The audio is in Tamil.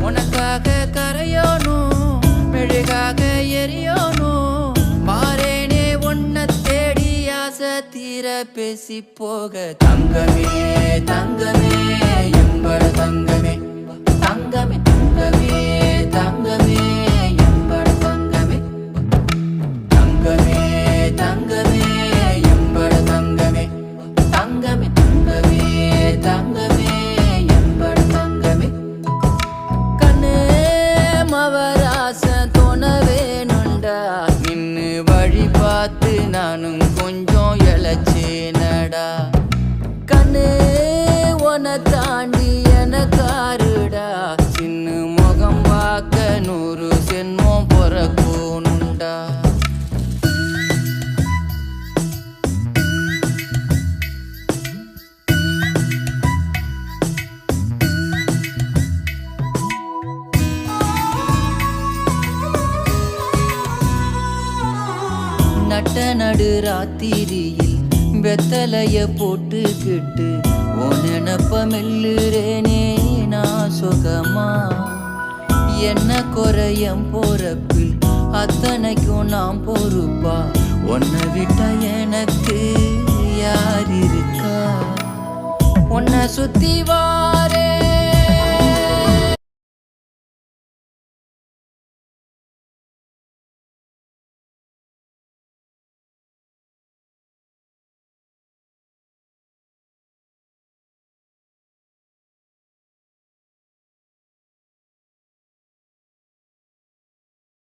உனக்காக கரையோனும் மெழுகாக எரியோனும் மாறேனே உன்னை தேடி ஆசை தீர பேசி போக தங்கமே தங்கமே எம்பட தங்கமே தங்கமே தங்கமே தங்கமே எம்பட தங்கமே தங்கமே தங்கமே எம்பட தங்கமே தங்கமே தங்கமே தங்கமே எம்பட தங்கமே கண்ணே மவராச தோணவேனுண்டா நின்னு வழி பார்த்து நானும் கொஞ்சம் இழைச்சேனடா கண்ணே உன தாண்டி எனக்காருடா சின்ன முகம் பார்க்க 100 சென்மம் பொறக்கோனுண்டா நட்ட நடு ராத்திரியில் வெத்தலைய போட்டுக்கிட்டு உன் நினப்ப மெல்லுறேனே நான் சுகமா என்ன குறையம் போறப்பில் அத்தனைக்கும் நான் பொறுப்பா உன்னை விட்டா எனக்கு யார் இருக்கா உன்னை சுத்தி வா